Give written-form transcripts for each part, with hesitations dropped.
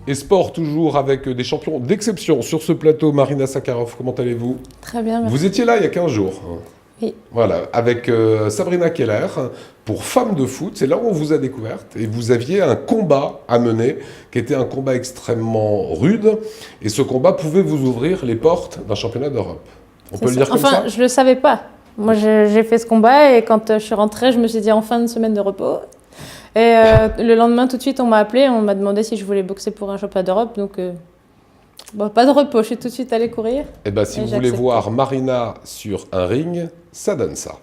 Et sport toujours avec des champions d'exception sur ce plateau. Marina Sakharov, comment allez-vous? Très bien, merci. Vous étiez là il y a 15 jours. Oui. Voilà, avec Sabrina Keller pour Femmes de foot. C'est là où on vous a découverte. Et vous aviez un combat à mener qui était un combat extrêmement rude. Et ce combat pouvait vous ouvrir les portes d'un championnat d'Europe. On peut le dire comme ça? Enfin, je le savais pas. Moi, j'ai fait ce combat et quand je suis rentrée, je me suis dit en fin de semaine de repos. Et le lendemain, tout de suite, on m'a appelé, on m'a demandé si je voulais boxer pour un championnat d'Europe. Donc, bon, pas de repos, je suis tout de suite allée courir. Eh bien, si vous voulez voir Marina sur un ring, ça donne ça.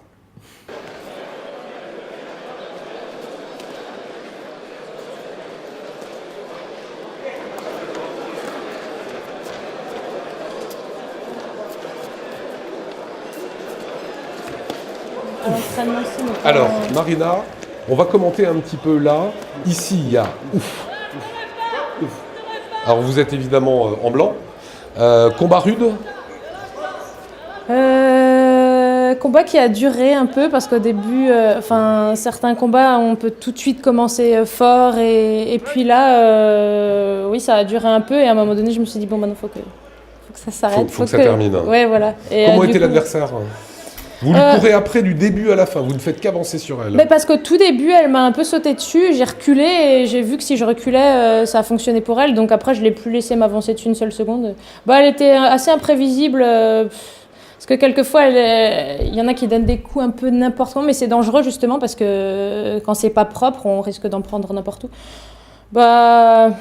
Alors, Marina, on va commenter un petit peu là. Ici, il y a ouf. Alors, vous êtes évidemment en blanc. Combat rude? Combat qui a duré un peu parce qu'au début, certains combats, on peut tout de suite commencer fort et puis là, oui, ça a duré un peu et à un moment donné, je me suis dit bon, maintenant, faut que ça s'arrête. Faut que ça termine. Ouais, voilà. Et, comment était l'adversaire? Vous lui courez après du début à la fin, vous ne faites qu'avancer sur elle. Mais parce qu'au tout début, elle m'a un peu sauté dessus, j'ai reculé et j'ai vu que si je reculais, ça a fonctionné pour elle. Donc après, je ne l'ai plus laissé m'avancer dessus une seule seconde. Elle était assez imprévisible, parce que quelquefois, il y en a qui donnent des coups un peu n'importe où, mais c'est dangereux justement parce que quand c'est pas propre, on risque d'en prendre n'importe où. Voilà.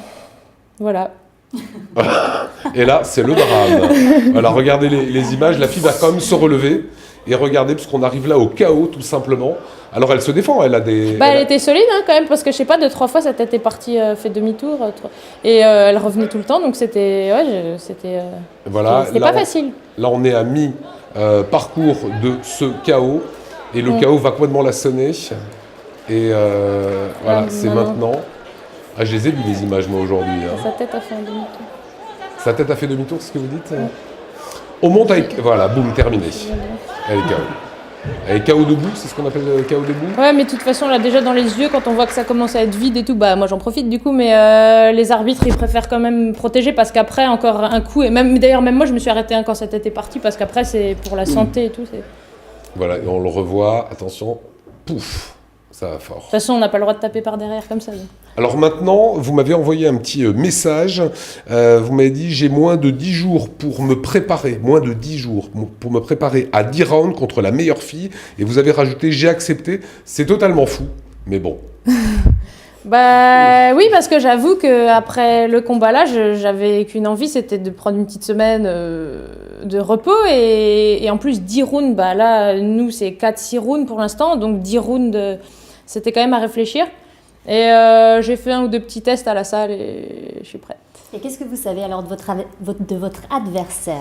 Et là, c'est le drame. Voilà, regardez les images, la fille va quand même se relever. Et regardez, parce qu'on arrive là au chaos, tout simplement. Alors, elle se défend, elle a des... Elle était solide, quand même, parce que, je sais pas, 2-3 fois, sa tête est partie, fait demi-tour. Et elle revenait tout le temps, donc c'était... Ouais, c'était voilà, c'était pas facile. Là, on est à mi-parcours de ce chaos. Et le chaos va complètement la sonner. Et voilà, c'est maintenant... Ah, je les ai vues, les images, moi, aujourd'hui. Sa tête a fait un demi-tour. Sa tête a fait demi-tour, c'est ce que vous dites? On monte avec... Voilà, boum, terminé. Elle est KO. Elle est KO debout, c'est ce qu'on appelle KO debout? Ouais, mais de toute façon, là, déjà dans les yeux, quand on voit que ça commence à être vide et tout, moi j'en profite du coup, mais les arbitres, ils préfèrent quand même protéger parce qu'après, encore un coup, et d'ailleurs, même moi, je me suis arrêtée quand sa tête est partie parce qu'après, c'est pour la santé et tout. Voilà, et on le revoit, attention, pouf, ça va fort. De toute façon, on n'a pas le droit de taper par derrière comme ça. Donc. Alors maintenant, vous m'avez envoyé un petit message. Vous m'avez dit, j'ai moins de 10 jours pour me préparer, pour me préparer à 10 rounds contre la meilleure fille. Et vous avez rajouté, j'ai accepté. C'est totalement fou, mais bon. Oui, parce que j'avoue qu'après le combat là, j'avais qu'une envie, c'était de prendre une petite semaine de repos. Et en plus, 10 rounds, là, nous, c'est 4-6 rounds pour l'instant. Donc 10 rounds, c'était quand même à réfléchir. Et j'ai fait 1 ou 2 petits tests à la salle et je suis prête. Et qu'est-ce que vous savez alors de votre adversaire?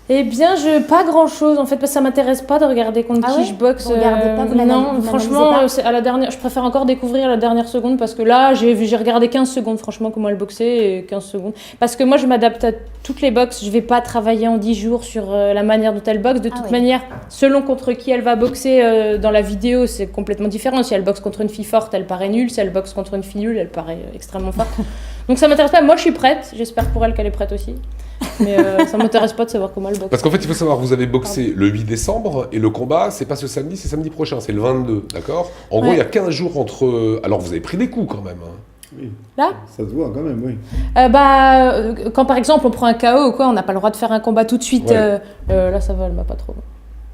Eh bien, pas grand-chose en fait, parce que ça m'intéresse pas de regarder contre qui je boxe. Vous regardez pas, non, franchement, à la dernière, je préfère encore découvrir la dernière seconde parce que là, j'ai regardé 15 secondes, franchement, comment elle boxait, et 15 secondes. Parce que moi, je m'adapte à toutes les boxes, je vais pas travailler en 10 jours sur la manière dont elle boxe. De toute manière, selon contre qui elle va boxer dans la vidéo, c'est complètement différent. Si elle boxe contre une fille forte, elle paraît nulle. Si elle boxe contre une fille nulle, elle paraît extrêmement forte. Donc ça m'intéresse pas. Moi, je suis prête. J'espère pour elle qu'elle est prête aussi. Mais ça m'intéresse pas de savoir comment elle boxe. Parce qu'en fait, il faut savoir, vous avez boxé le 8 décembre et le combat, c'est pas ce samedi, c'est samedi prochain, c'est le 22, d'accord? En gros, il y a 15 jours entre... Alors, vous avez pris des coups quand même. Oui. Là? Ça se voit quand même, oui. Quand par exemple, on prend un KO ou quoi, on n'a pas le droit de faire un combat tout de suite. Là, ça va, elle m'a pas trop...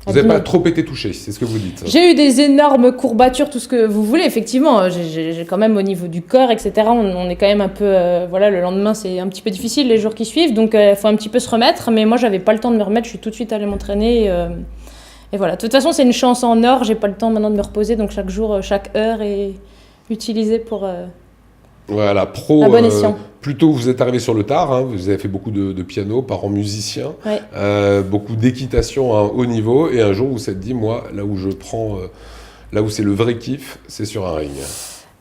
Vous n'avez pas trop été touché, c'est ce que vous dites. J'ai eu des énormes courbatures, tout ce que vous voulez, effectivement. J'ai quand même au niveau du corps, etc. On est quand même un peu... le lendemain, c'est un petit peu difficile, les jours qui suivent. Donc, il faut un petit peu se remettre. Mais moi, j'avais pas le temps de me remettre. Je suis tout de suite allée m'entraîner. Et voilà. De toute façon, c'est une chance en or. J'ai pas le temps maintenant de me reposer. Donc, chaque jour, chaque heure est utilisée pour... Voilà, pro, bon escient. Plutôt vous êtes arrivé sur le tard, vous avez fait beaucoup de piano, parents musiciens, beaucoup d'équitation à un haut niveau, et un jour vous vous êtes dit, moi, là où je prends, là où c'est le vrai kiff, c'est sur un ring.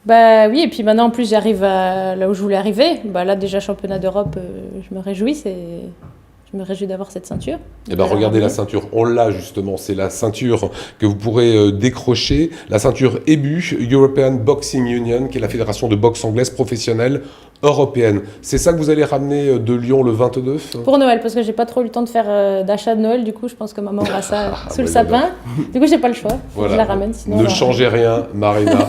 Oui, et puis maintenant en plus j'arrive là où je voulais arriver. Là déjà championnat d'Europe, je me réjouis, je me réjouis d'avoir cette ceinture. Eh bien, regardez la ceinture, on l'a justement, c'est la ceinture que vous pourrez décrocher, la ceinture EBU, European Boxing Union, qui est la fédération de boxe anglaise professionnelle européenne. C'est ça que vous allez ramener de Lyon le 22 ? Pour Noël, parce que j'ai pas trop eu le temps de faire d'achat de Noël, du coup je pense que maman aura ça sous le bah, sapin. Du coup j'ai pas le choix, faut que Voilà. je la ramène. Sinon, Ne changez rien, Marina.